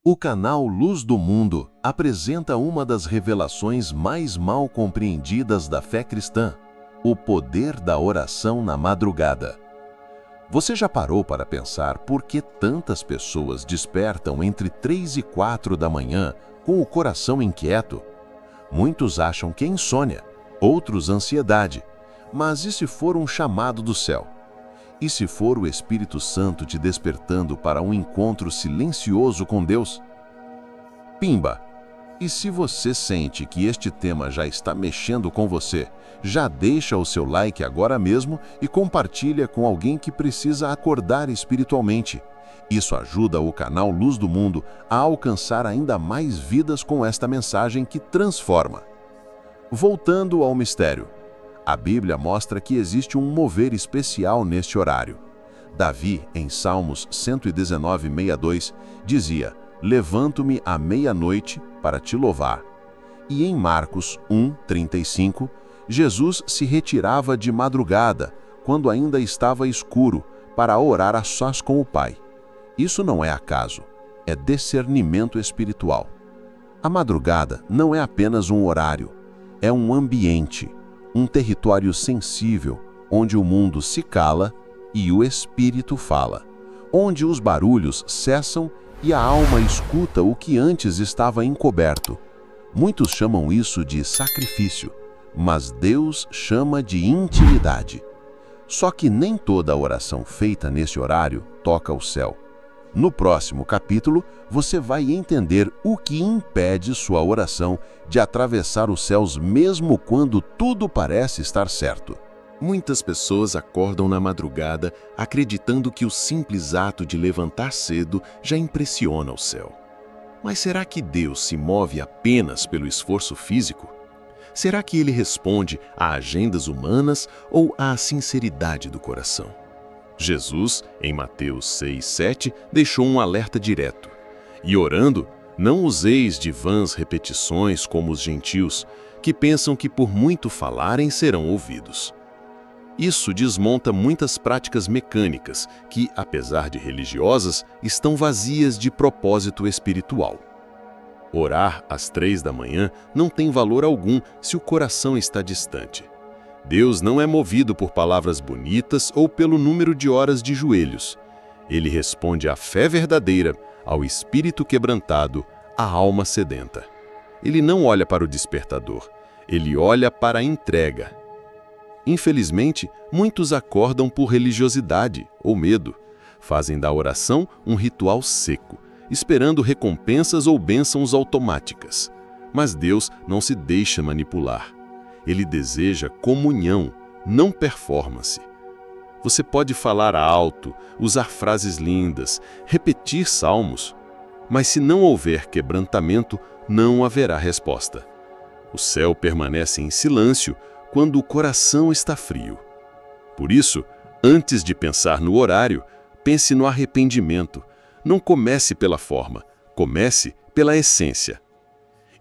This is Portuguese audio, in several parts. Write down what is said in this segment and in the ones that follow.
O canal Luz do Mundo apresenta uma das revelações mais mal compreendidas da fé cristã: o poder da oração na madrugada. Você já parou para pensar por que tantas pessoas despertam entre 3 e 4 da manhã com o coração inquieto? Muitos acham que é insônia, outros ansiedade. Mas e se for um chamado do céu? E se for o Espírito Santo te despertando para um encontro silencioso com Deus? Pimba! E se você sente que este tema já está mexendo com você, já deixa o seu like agora mesmo e compartilha com alguém que precisa acordar espiritualmente. Isso ajuda o canal Luz do Mundo a alcançar ainda mais vidas com esta mensagem que transforma. Voltando ao mistério. A Bíblia mostra que existe um mover especial neste horário. Davi, em Salmos 119:62, dizia: "Levanto-me à meia-noite para te louvar." E em Marcos 1:35, Jesus se retirava de madrugada, quando ainda estava escuro, para orar a sós com o Pai. Isso não é acaso, é discernimento espiritual. A madrugada não é apenas um horário, é um ambiente, um território sensível, onde o mundo se cala e o Espírito fala, onde os barulhos cessam e a alma escuta o que antes estava encoberto. Muitos chamam isso de sacrifício, mas Deus chama de intimidade. Só que nem toda oração feita nesse horário toca o céu. No próximo capítulo, você vai entender o que impede sua oração de atravessar os céus mesmo quando tudo parece estar certo. Muitas pessoas acordam na madrugada acreditando que o simples ato de levantar cedo já impressiona o céu. Mas será que Deus se move apenas pelo esforço físico? Será que Ele responde a agendas humanas ou à sinceridade do coração? Jesus, em Mateus 6:7, deixou um alerta direto. E orando, não useis de vãs repetições como os gentios, que pensam que por muito falarem serão ouvidos. Isso desmonta muitas práticas mecânicas que, apesar de religiosas, estão vazias de propósito espiritual. Orar às 3 da manhã não tem valor algum se o coração está distante. Deus não é movido por palavras bonitas ou pelo número de horas de joelhos. Ele responde à fé verdadeira, ao espírito quebrantado, à alma sedenta. Ele não olha para o despertador, ele olha para a entrega. Infelizmente, muitos acordam por religiosidade ou medo. Fazem da oração um ritual seco, esperando recompensas ou bênçãos automáticas. Mas Deus não se deixa manipular. Ele deseja comunhão, não performance. Você pode falar alto, usar frases lindas, repetir salmos, mas se não houver quebrantamento, não haverá resposta. O céu permanece em silêncio quando o coração está frio. Por isso, antes de pensar no horário, pense no arrependimento. Não comece pela forma, comece pela essência.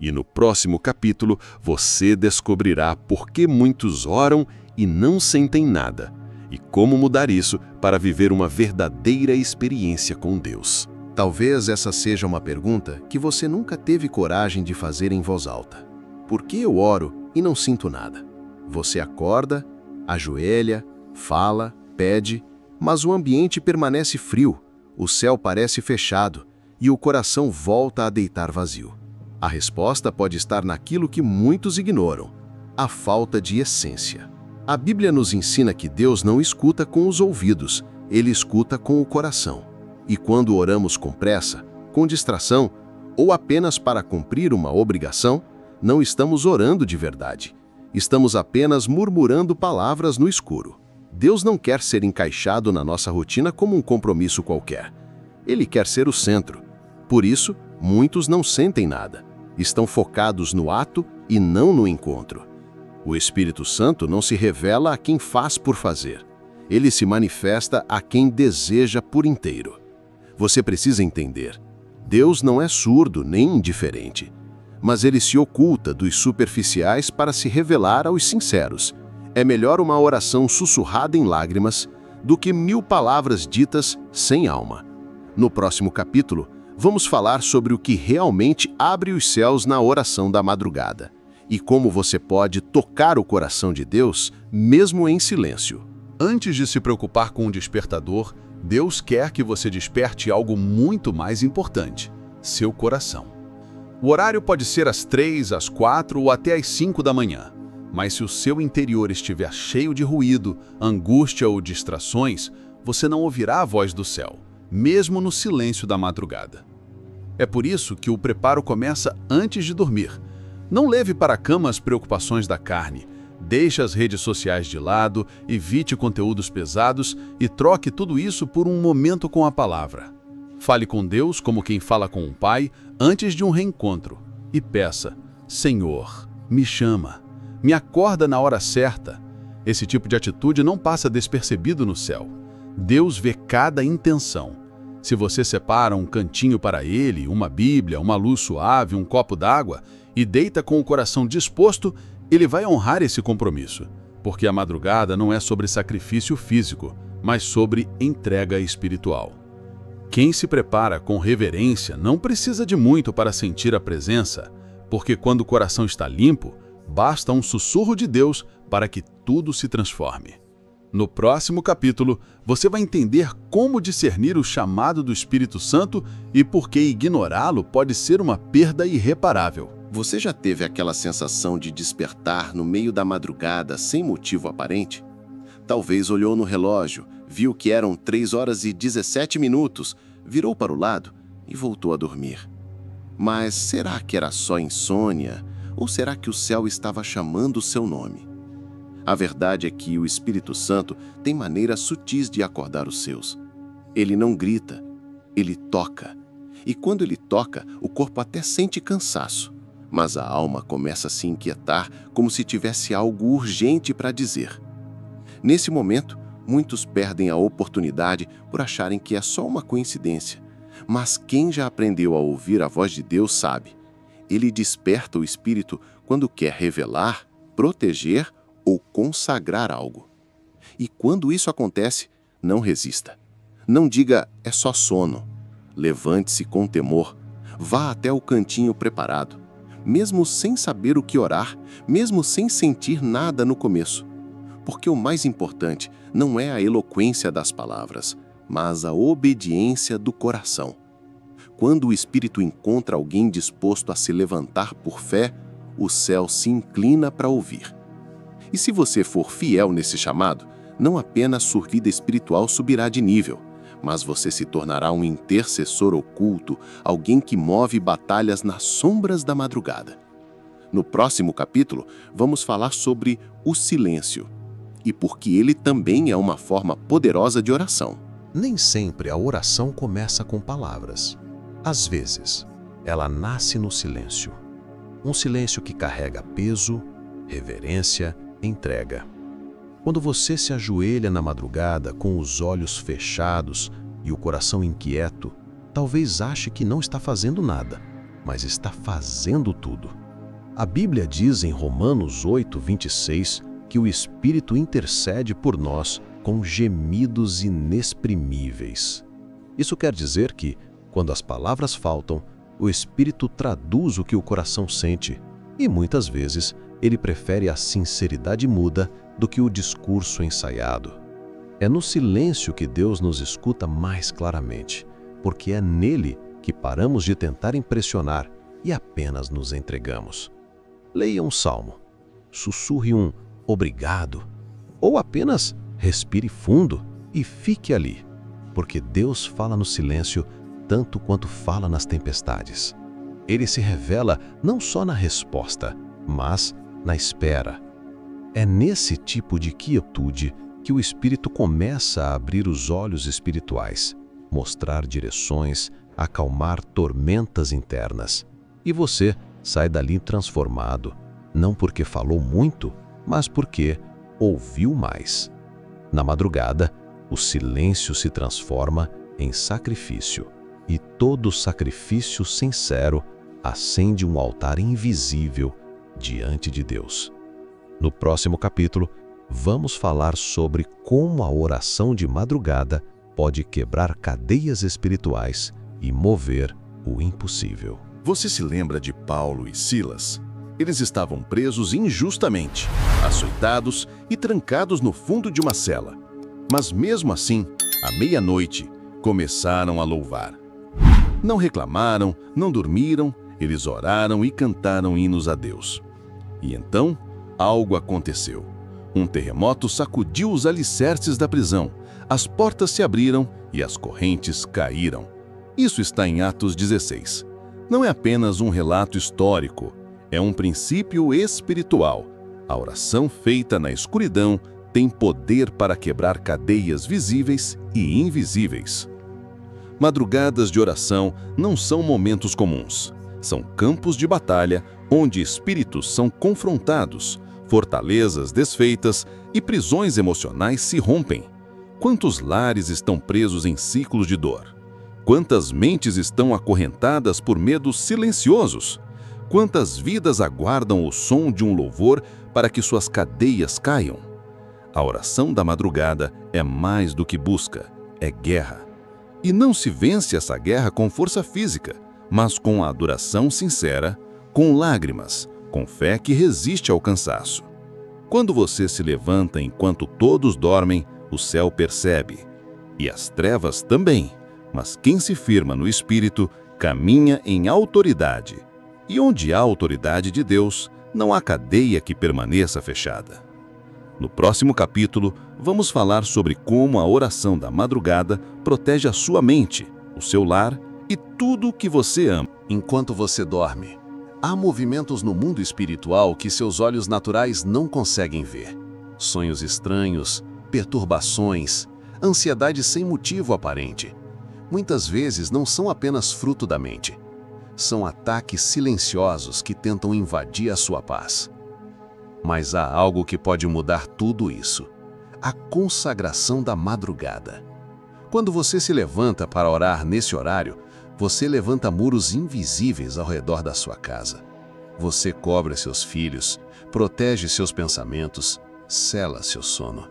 E no próximo capítulo, você descobrirá por que muitos oram e não sentem nada, e como mudar isso para viver uma verdadeira experiência com Deus. Talvez essa seja uma pergunta que você nunca teve coragem de fazer em voz alta. Por que eu oro e não sinto nada? Você acorda, ajoelha, fala, pede, mas o ambiente permanece frio, o céu parece fechado e o coração volta a deitar vazio. A resposta pode estar naquilo que muitos ignoram: a falta de essência. A Bíblia nos ensina que Deus não escuta com os ouvidos, Ele escuta com o coração. E quando oramos com pressa, com distração ou apenas para cumprir uma obrigação, não estamos orando de verdade. Estamos apenas murmurando palavras no escuro. Deus não quer ser encaixado na nossa rotina como um compromisso qualquer. Ele quer ser o centro. Por isso, muitos não sentem nada. Estão focados no ato e não no encontro. O Espírito Santo não se revela a quem faz por fazer. Ele se manifesta a quem deseja por inteiro. Você precisa entender: Deus não é surdo nem indiferente, mas Ele se oculta dos superficiais para se revelar aos sinceros. É melhor uma oração sussurrada em lágrimas do que 1000 palavras ditas sem alma. No próximo capítulo, vamos falar sobre o que realmente abre os céus na oração da madrugada e como você pode tocar o coração de Deus mesmo em silêncio. Antes de se preocupar com o despertador, Deus quer que você desperte algo muito mais importante: seu coração. O horário pode ser às 3, às 4 ou até às 5 da manhã. Mas se o seu interior estiver cheio de ruído, angústia ou distrações, você não ouvirá a voz do céu, mesmo no silêncio da madrugada. É por isso que o preparo começa antes de dormir. Não leve para a cama as preocupações da carne. Deixe as redes sociais de lado, evite conteúdos pesados e troque tudo isso por um momento com a palavra. Fale com Deus como quem fala com um pai antes de um reencontro e peça: Senhor, me chama. Me acorda na hora certa. Esse tipo de atitude não passa despercebido no céu. Deus vê cada intenção. Se você separa um cantinho para Ele, uma Bíblia, uma luz suave, um copo d'água, e deita com o coração disposto, Ele vai honrar esse compromisso. Porque a madrugada não é sobre sacrifício físico, mas sobre entrega espiritual. Quem se prepara com reverência não precisa de muito para sentir a presença, porque quando o coração está limpo, basta um sussurro de Deus para que tudo se transforme. No próximo capítulo, você vai entender como discernir o chamado do Espírito Santo e por que ignorá-lo pode ser uma perda irreparável. Você já teve aquela sensação de despertar no meio da madrugada sem motivo aparente? Talvez olhou no relógio, viu que eram 3 horas e 17 minutos, virou para o lado e voltou a dormir. Mas será que era só insônia? Ou será que o céu estava chamando o seu nome? A verdade é que o Espírito Santo tem maneiras sutis de acordar os seus. Ele não grita, ele toca. E quando ele toca, o corpo até sente cansaço, mas a alma começa a se inquietar como se tivesse algo urgente para dizer. Nesse momento, muitos perdem a oportunidade por acharem que é só uma coincidência. Mas quem já aprendeu a ouvir a voz de Deus sabe. Ele desperta o espírito quando quer revelar, proteger ou consagrar algo. E quando isso acontece, não resista. Não diga, é só sono. Levante-se com temor. Vá até o cantinho preparado. Mesmo sem saber o que orar, mesmo sem sentir nada no começo. Porque o mais importante não é a eloquência das palavras, mas a obediência do coração. Quando o Espírito encontra alguém disposto a se levantar por fé, o céu se inclina para ouvir. E se você for fiel nesse chamado, não apenas sua vida espiritual subirá de nível, mas você se tornará um intercessor oculto, alguém que move batalhas nas sombras da madrugada. No próximo capítulo, vamos falar sobre o silêncio e porque ele também é uma forma poderosa de oração. Nem sempre a oração começa com palavras. Às vezes, ela nasce no silêncio. Um silêncio que carrega peso, reverência, entrega. Quando você se ajoelha na madrugada com os olhos fechados e o coração inquieto, talvez ache que não está fazendo nada, mas está fazendo tudo. A Bíblia diz em Romanos 8:26 que o Espírito intercede por nós com gemidos inexprimíveis. Isso quer dizer que, quando as palavras faltam, o Espírito traduz o que o coração sente e, muitas vezes, ele prefere a sinceridade muda do que o discurso ensaiado. É no silêncio que Deus nos escuta mais claramente, porque é nele que paramos de tentar impressionar e apenas nos entregamos. Leia um salmo, sussurre um obrigado, ou apenas respire fundo e fique ali, porque Deus fala no silêncio tanto quanto fala nas tempestades. Ele se revela não só na resposta, mas na espera. É nesse tipo de quietude que o Espírito começa a abrir os olhos espirituais, mostrar direções, acalmar tormentas internas. E você sai dali transformado, não porque falou muito, mas porque ouviu mais. Na madrugada, o silêncio se transforma em sacrifício, e todo sacrifício sincero acende um altar invisível diante de Deus. No próximo capítulo, vamos falar sobre como a oração de madrugada pode quebrar cadeias espirituais e mover o impossível. Você se lembra de Paulo e Silas? Eles estavam presos injustamente, açoitados e trancados no fundo de uma cela. Mas mesmo assim, à meia-noite, começaram a louvar. Não reclamaram, não dormiram, eles oraram e cantaram hinos a Deus. E então, algo aconteceu. Um terremoto sacudiu os alicerces da prisão, as portas se abriram e as correntes caíram. Isso está em Atos 16. Não é apenas um relato histórico, é um princípio espiritual. A oração feita na escuridão tem poder para quebrar cadeias visíveis e invisíveis. Madrugadas de oração não são momentos comuns. São campos de batalha onde espíritos são confrontados, fortalezas desfeitas e prisões emocionais se rompem. Quantos lares estão presos em ciclos de dor? Quantas mentes estão acorrentadas por medos silenciosos? Quantas vidas aguardam o som de um louvor para que suas cadeias caiam? A oração da madrugada é mais do que busca, é guerra. E não se vence essa guerra com força física, mas com a adoração sincera, com lágrimas, com fé que resiste ao cansaço. Quando você se levanta enquanto todos dormem, o céu percebe, e as trevas também. Mas quem se firma no Espírito caminha em autoridade. E onde há autoridade de Deus, não há cadeia que permaneça fechada. No próximo capítulo, vamos falar sobre como a oração da madrugada protege a sua mente, o seu lar e tudo o que você ama. Enquanto você dorme, há movimentos no mundo espiritual que seus olhos naturais não conseguem ver. Sonhos estranhos, perturbações, ansiedade sem motivo aparente. Muitas vezes não são apenas fruto da mente. São ataques silenciosos que tentam invadir a sua paz. Mas há algo que pode mudar tudo isso: a consagração da madrugada. Quando você se levanta para orar nesse horário, você levanta muros invisíveis ao redor da sua casa. Você cobre seus filhos, protege seus pensamentos, sela seu sono.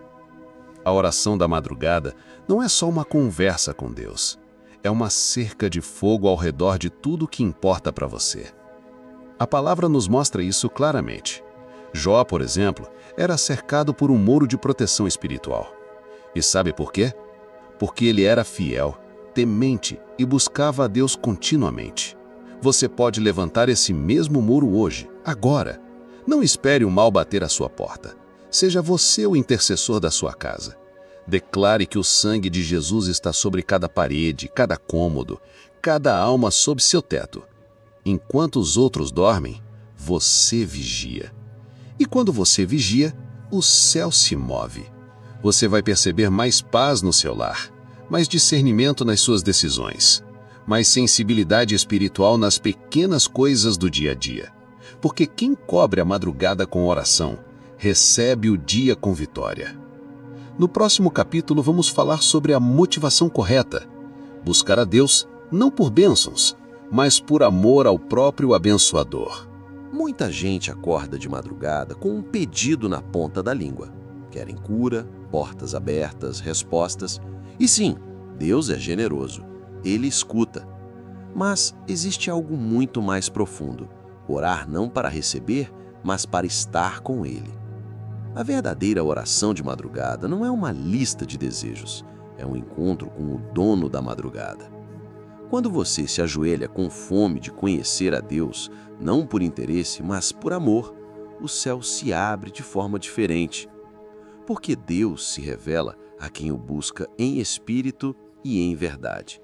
A oração da madrugada não é só uma conversa com Deus. É uma cerca de fogo ao redor de tudo que importa para você. A palavra nos mostra isso claramente. Jó, por exemplo, era cercado por um muro de proteção espiritual. E sabe por quê? Porque ele era fiel, temente e buscava a Deus continuamente. Você pode levantar esse mesmo muro hoje, agora. Não espere o mal bater à sua porta. Seja você o intercessor da sua casa. Declare que o sangue de Jesus está sobre cada parede, cada cômodo, cada alma sob seu teto. Enquanto os outros dormem, você vigia. E quando você vigia, o céu se move. Você vai perceber mais paz no seu lar, mais discernimento nas suas decisões, mais sensibilidade espiritual nas pequenas coisas do dia a dia. Porque quem cobre a madrugada com oração, recebe o dia com vitória. No próximo capítulo vamos falar sobre a motivação correta. Buscar a Deus não por bênçãos, mas por amor ao próprio abençoador. Muita gente acorda de madrugada com um pedido na ponta da língua. Querem cura, portas abertas, respostas. E sim, Deus é generoso. Ele escuta. Mas existe algo muito mais profundo. Orar não para receber, mas para estar com Ele. A verdadeira oração de madrugada não é uma lista de desejos. É um encontro com o dono da madrugada. Quando você se ajoelha com fome de conhecer a Deus, não por interesse, mas por amor, o céu se abre de forma diferente. Porque Deus se revela a quem o busca em espírito e em verdade.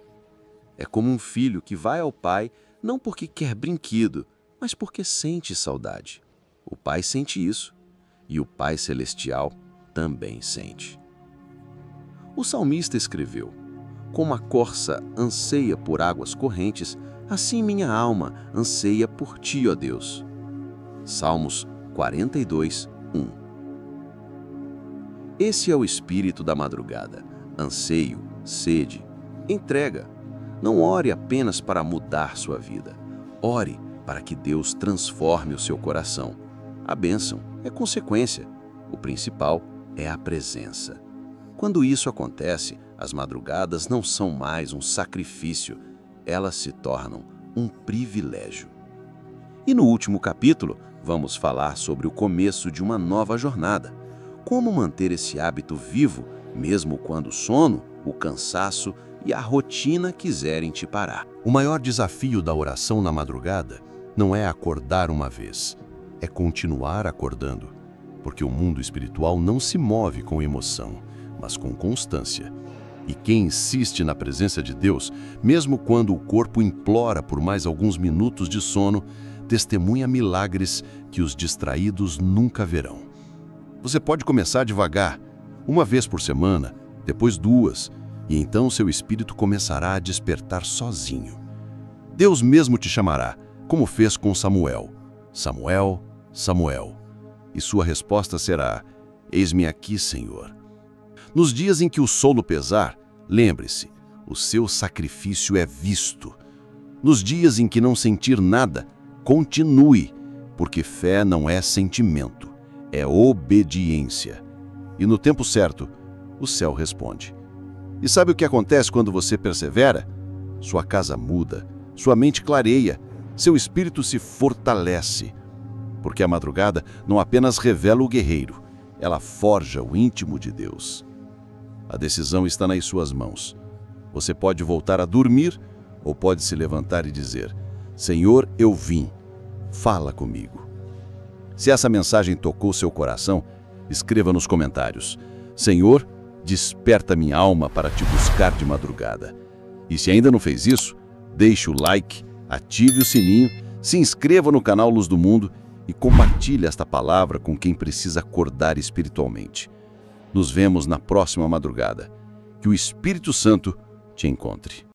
É como um filho que vai ao pai não porque quer brinquedo, mas porque sente saudade. O pai sente isso, e o Pai Celestial também sente. O salmista escreveu: como a corça anseia por águas correntes, assim minha alma anseia por ti, ó Deus. Salmos 42, 1. Esse é o espírito da madrugada: anseio, sede, entrega. Não ore apenas para mudar sua vida. Ore para que Deus transforme o seu coração. A bênção é consequência. O principal é a presença. Quando isso acontece, as madrugadas não são mais um sacrifício. Elas se tornam um privilégio. E no último capítulo, vamos falar sobre o começo de uma nova jornada. Como manter esse hábito vivo, mesmo quando o sono, o cansaço e a rotina quiserem te parar. O maior desafio da oração na madrugada não é acordar uma vez, é continuar acordando, porque o mundo espiritual não se move com emoção, mas com constância. E quem insiste na presença de Deus, mesmo quando o corpo implora por mais alguns minutos de sono, testemunha milagres que os distraídos nunca verão. Você pode começar devagar, uma vez por semana, depois 2, e então seu espírito começará a despertar sozinho. Deus mesmo te chamará, como fez com Samuel. Samuel, Samuel. E sua resposta será: eis-me aqui, Senhor. Nos dias em que o sono pesar, lembre-se, o seu sacrifício é visto. Nos dias em que não sentir nada, continue, porque fé não é sentimento, é obediência. E no tempo certo, o céu responde. E sabe o que acontece quando você persevera? Sua casa muda, sua mente clareia, seu espírito se fortalece. Porque a madrugada não apenas revela o guerreiro, ela forja o íntimo de Deus. A decisão está nas suas mãos. Você pode voltar a dormir ou pode se levantar e dizer: Senhor, eu vim, fala comigo. Se essa mensagem tocou seu coração, escreva nos comentários: Senhor, desperta minha alma para te buscar de madrugada. E se ainda não fez isso, deixe o like, ative o sininho, se inscreva no canal Luz do Mundo e compartilhe esta palavra com quem precisa acordar espiritualmente. Nos vemos na próxima madrugada. Que o Espírito Santo te encontre.